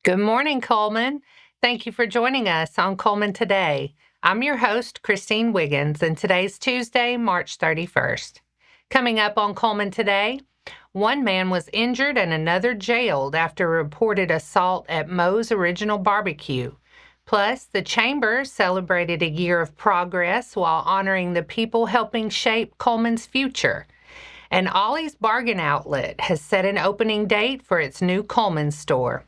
Good morning, Cullman. Thank you for joining us on Cullman Today. I'm your host, Christine Wiggins, and today's Tuesday, March 31st. Coming up on Cullman Today, one man was injured and another jailed after a reported assault at Moe's Original Barbecue. Plus, the Chamber celebrated a year of progress while honoring the people helping shape Cullman's future. And Ollie's Bargain Outlet has set an opening date for its new Cullman store.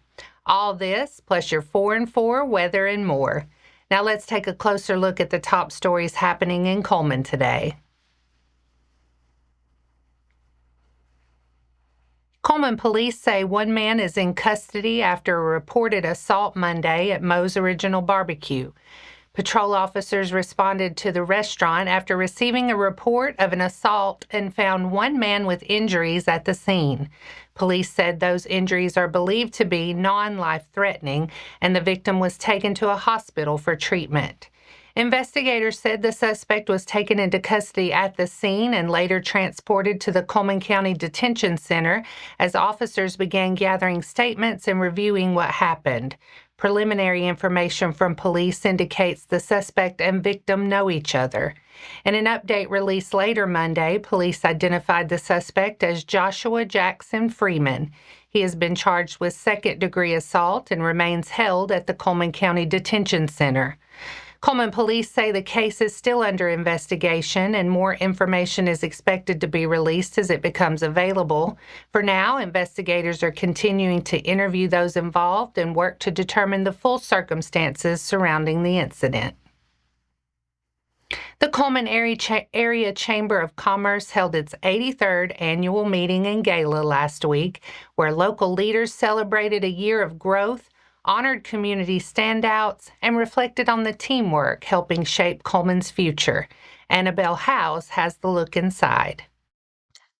All this, plus your 4 and 4 weather and more. Now let's take a closer look at the top stories happening in Cullman today. Cullman police say one man is in custody after a reported assault Monday at Moe's Original Barbecue. Patrol officers responded to the restaurant after receiving a report of an assault and found one man with injuries at the scene. Police said those injuries are believed to be non-life-threatening, and the victim was taken to a hospital for treatment. Investigators said the suspect was taken into custody at the scene and later transported to the Cullman County Detention Center as officers began gathering statements and reviewing what happened. Preliminary information from police indicates the suspect and victim know each other. In an update released later Monday, police identified the suspect as Joshua Jackson Freeman. He has been charged with second-degree assault and remains held at the Cullman County Detention Center. Cullman police say the case is still under investigation and more information is expected to be released as it becomes available. For now, investigators are continuing to interview those involved and work to determine the full circumstances surrounding the incident. The Cullman Area Chamber of Commerce held its 83rd Annual Meeting and Gala last week, where local leaders celebrated a year of growth, honored community standouts, and reflected on the teamwork helping shape Cullman's future. Annabelle House has the look inside.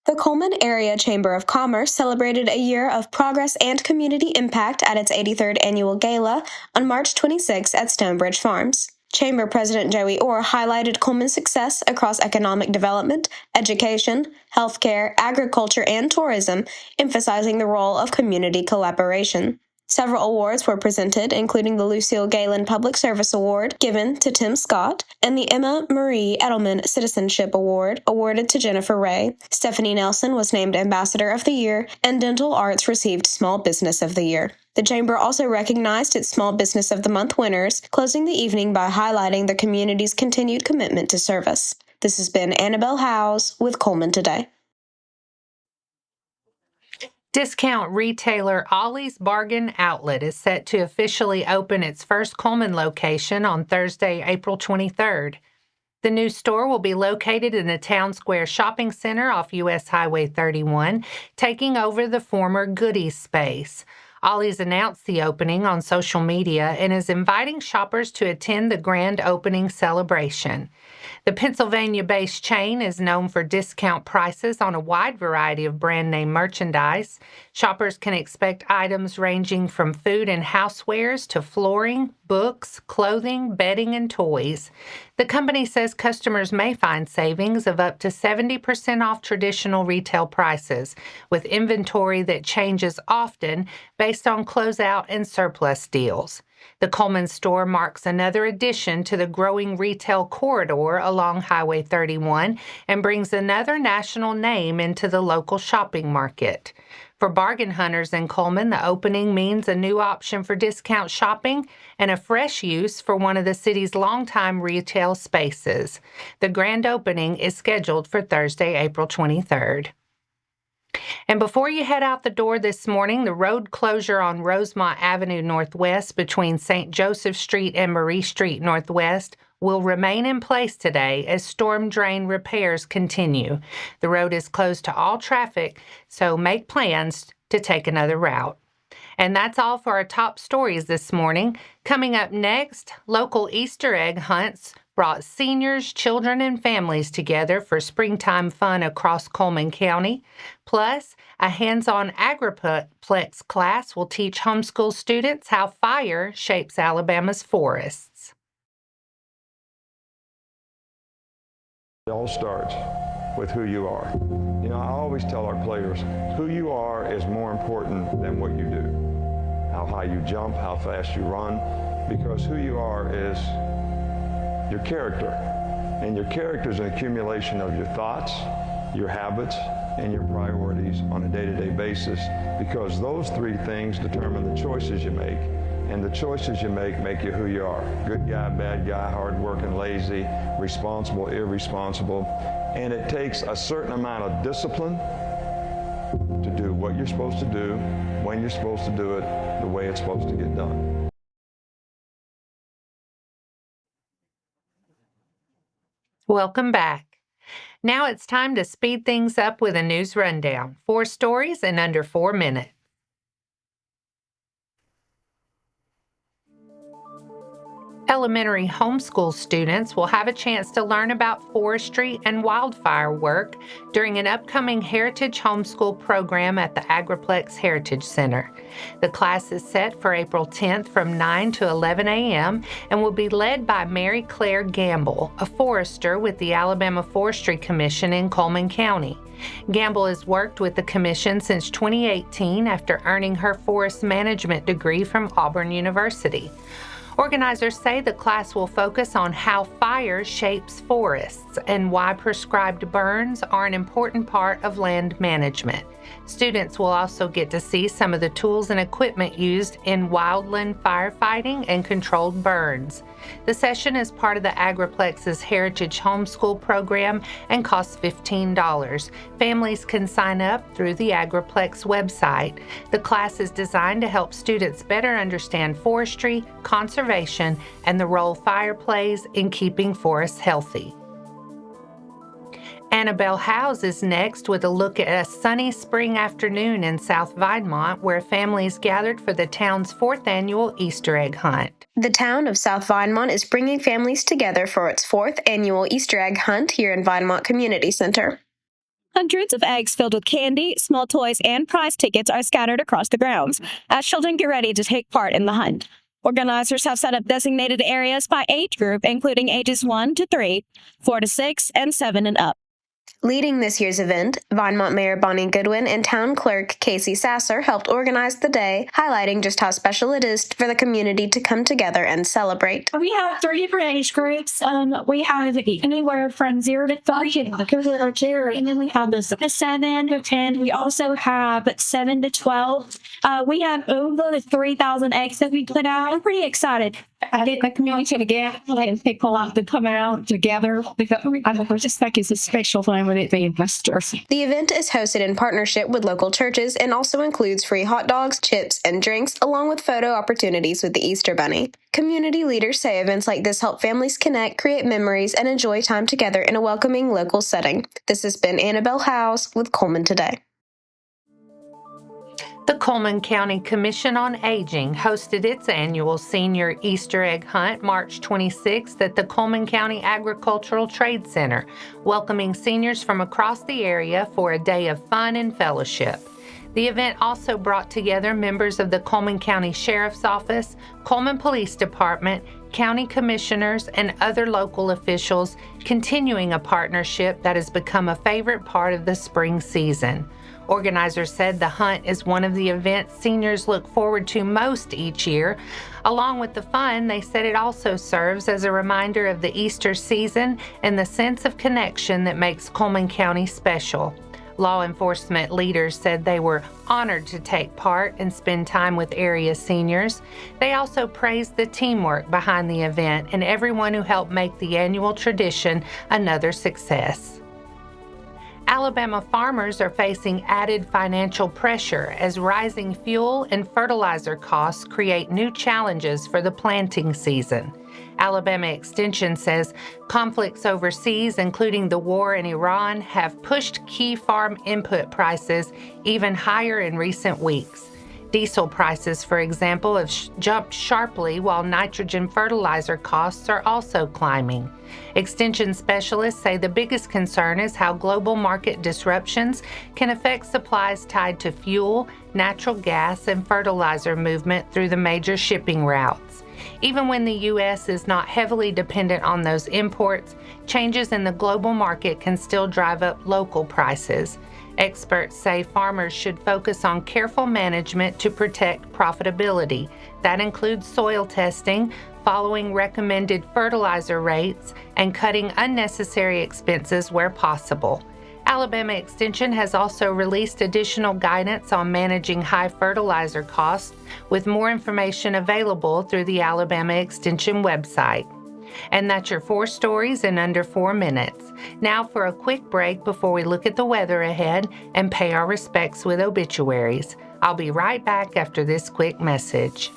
The Cullman Area Chamber of Commerce celebrated a year of progress and community impact at its 83rd Annual Gala on March 26 at Stonebridge Farms. Chamber President Joey Orr highlighted Cullman's success across economic development, education, healthcare, agriculture, and tourism, emphasizing the role of community collaboration. Several awards were presented, including the Lucille Galen Public Service Award, given to Tim Scott, and the Emma Marie Edelman Citizenship Award, awarded to Jennifer Ray. Stephanie Nelson was named Ambassador of the Year, and Dental Arts received Small Business of the Year. The Chamber also recognized its Small Business of the Month winners, closing the evening by highlighting the community's continued commitment to service. This has been Annabelle Howes with Cullman Today. Discount retailer Ollie's Bargain Outlet is set to officially open its first Cullman location on Thursday, April 23rd. The new store will be located in the Town Square Shopping Center off U.S. Highway 31, taking over the former Goodies space. Ollie's announced the opening on social media and is inviting shoppers to attend the grand opening celebration. The Pennsylvania-based chain is known for discount prices on a wide variety of brand-name merchandise. Shoppers can expect items ranging from food and housewares to flooring, books, clothing, bedding, and toys. The company says customers may find savings of up to 70% off traditional retail prices, with inventory that changes often based on closeout and surplus deals. The Cullman store marks another addition to the growing retail corridor along Highway 31 and brings another national name into the local shopping market. For bargain hunters in Cullman, the opening means a new option for discount shopping and a fresh use for one of the city's longtime retail spaces. The grand opening is scheduled for Thursday, April 23rd. And before you head out the door this morning, the road closure on Rosemont Avenue Northwest between St. Joseph Street and Marie Street Northwest will remain in place today as storm drain repairs continue. The road is closed to all traffic, so make plans to take another route. And that's all for our top stories this morning. Coming up next, local Easter egg hunts brought seniors, children, and families together for springtime fun across Cullman County. Plus, a hands-on Agriplex class will teach homeschool students how fire shapes Alabama's forests. It all starts with who you are. You know, I always tell our players, who you are is more important than what you do. how high you jump, how fast you run, because who you are is your character. And your character is an accumulation of your thoughts, your habits, and your priorities on a day-to-day basis, because those three things determine the choices you make. And the choices you make you who you are. Good guy, bad guy, hardworking, lazy, responsible, irresponsible. And it takes a certain amount of discipline to do what you're supposed to do, when you're supposed to do it, the way it's supposed to get done. Welcome back. Now it's time to speed things up with a news rundown. 4 stories in under 4 minutes. Elementary homeschool students will have a chance to learn about forestry and wildfire work during an upcoming Heritage Homeschool program at the Agriplex Heritage Center. The class is set for April 10th from 9 to 11 a.m. and will be led by Mary Claire Gamble, a forester with the Alabama Forestry Commission in Cullman County. Gamble has worked with the commission since 2018 after earning her forest management degree from Auburn University. Organizers say the class will focus on how fire shapes forests and why prescribed burns are an important part of land management. Students will also get to see some of the tools and equipment used in wildland firefighting and controlled burns. The session is part of the Agriplex's Heritage Homeschool program and costs $15. Families can sign up through the Agriplex website. The class is designed to help students better understand forestry, conservation, and the role fire plays in keeping forests healthy. Annabelle Howes is next with a look at a sunny spring afternoon in South Vinemont, where families gathered for the town's 4th annual Easter egg hunt. The town of South Vinemont is bringing families together for its 4th annual Easter egg hunt here in Vinemont Community Center. Hundreds of eggs filled with candy, small toys, and prize tickets are scattered across the grounds as children get ready to take part in the hunt. Organizers have set up designated areas by age group, including ages 1 to 3, 4 to 6, and 7 and up. Leading this year's event, Vinemont Mayor Bonnie Goodwin and Town Clerk Casey Sasser helped organize the day, highlighting just how special it is for the community to come together and celebrate. We have 3 different age groups. We have anywhere from 0 to 3, and then we have the 7 to 10. We also have 7 to 12. We have over 3,000 eggs that we put out. I'm pretty excited. I get the community together and people like to come out together because I just think it's a special thing with it being Easter. The event is hosted in partnership with local churches and also includes free hot dogs, chips, and drinks, along with photo opportunities with the Easter Bunny. Community leaders say events like this help families connect, create memories, and enjoy time together in a welcoming local setting. This has been Annabelle Howes with Cullman Today. The Cullman County Commission on Aging hosted its annual Senior Easter Egg Hunt March 26th at the Cullman County Agricultural Trade Center, welcoming seniors from across the area for a day of fun and fellowship. The event also brought together members of the Cullman County Sheriff's Office, Cullman Police Department, county commissioners, and other local officials, continuing a partnership that has become a favorite part of the spring season. Organizers said the hunt is one of the events seniors look forward to most each year. Along with the fun, they said it also serves as a reminder of the Easter season and the sense of connection that makes Cullman County special. Law enforcement leaders said they were honored to take part and spend time with area seniors. They also praised the teamwork behind the event and everyone who helped make the annual tradition another success. Alabama farmers are facing added financial pressure as rising fuel and fertilizer costs create new challenges for the planting season. Alabama Extension says conflicts overseas, including the war in Iran, have pushed key farm input prices even higher in recent weeks. Diesel prices, for example, have jumped sharply, while nitrogen fertilizer costs are also climbing. Extension specialists say the biggest concern is how global market disruptions can affect supplies tied to fuel, natural gas, and fertilizer movement through the major shipping routes. Even when the U.S. is not heavily dependent on those imports, changes in the global market can still drive up local prices. Experts say farmers should focus on careful management to protect profitability. That includes soil testing, following recommended fertilizer rates, and cutting unnecessary expenses where possible. Alabama Extension has also released additional guidance on managing high fertilizer costs, with more information available through the Alabama Extension website. And that's your 4 stories in under 4 minutes. Now for a quick break before we look at the weather ahead and pay our respects with obituaries. I'll be right back after this quick message.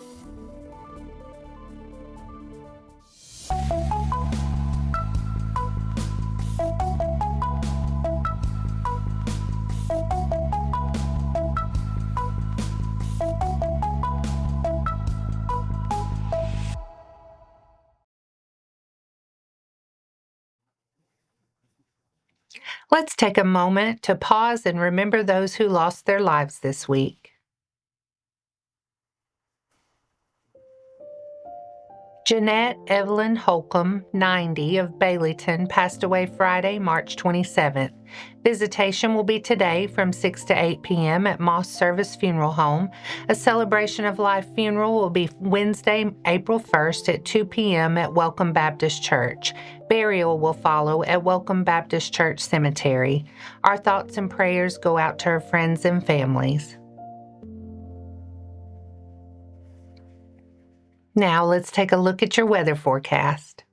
Let's take a moment to pause and remember those who lost their lives this week. Jeanette Evelyn Holcomb, 90, of Baileyton, passed away Friday, March 27th. Visitation will be today from 6 to 8 p.m. at Moss Service Funeral Home. A Celebration of Life funeral will be Wednesday, April 1st at 2 p.m. at Welcome Baptist Church. Burial will follow at Welcome Baptist Church Cemetery. Our thoughts and prayers go out to her friends and families. Now let's take a look at your weather forecast.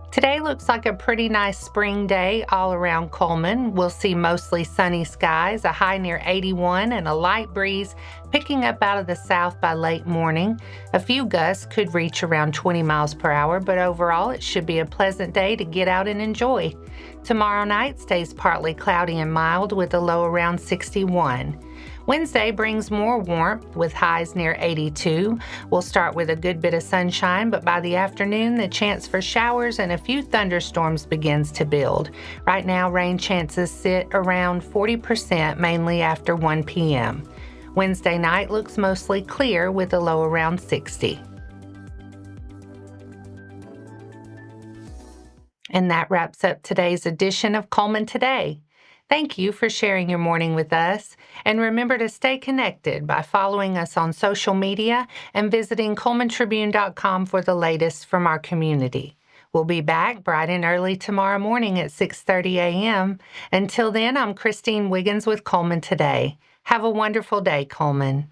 Today looks like a pretty nice spring day all around Cullman. We'll see mostly sunny skies, a high near 81, and a light breeze picking up out of the south by late morning. A few gusts could reach around 20 miles per hour, but overall it should be a pleasant day to get out and enjoy. Tomorrow night stays partly cloudy and mild with a low around 61. Wednesday brings more warmth with highs near 82. We'll start with a good bit of sunshine, but by the afternoon, the chance for showers and a few thunderstorms begins to build. Right now, rain chances sit around 40%, mainly after 1 p.m. Wednesday night looks mostly clear with a low around 60. And that wraps up today's edition of Cullman Today. Thank you for sharing your morning with us, and remember to stay connected by following us on social media and visiting CullmanTribune.com for the latest from our community. We'll be back bright and early tomorrow morning at 6:30 a.m. Until then, I'm Christine Wiggins with Cullman Today. Have a wonderful day, Cullman.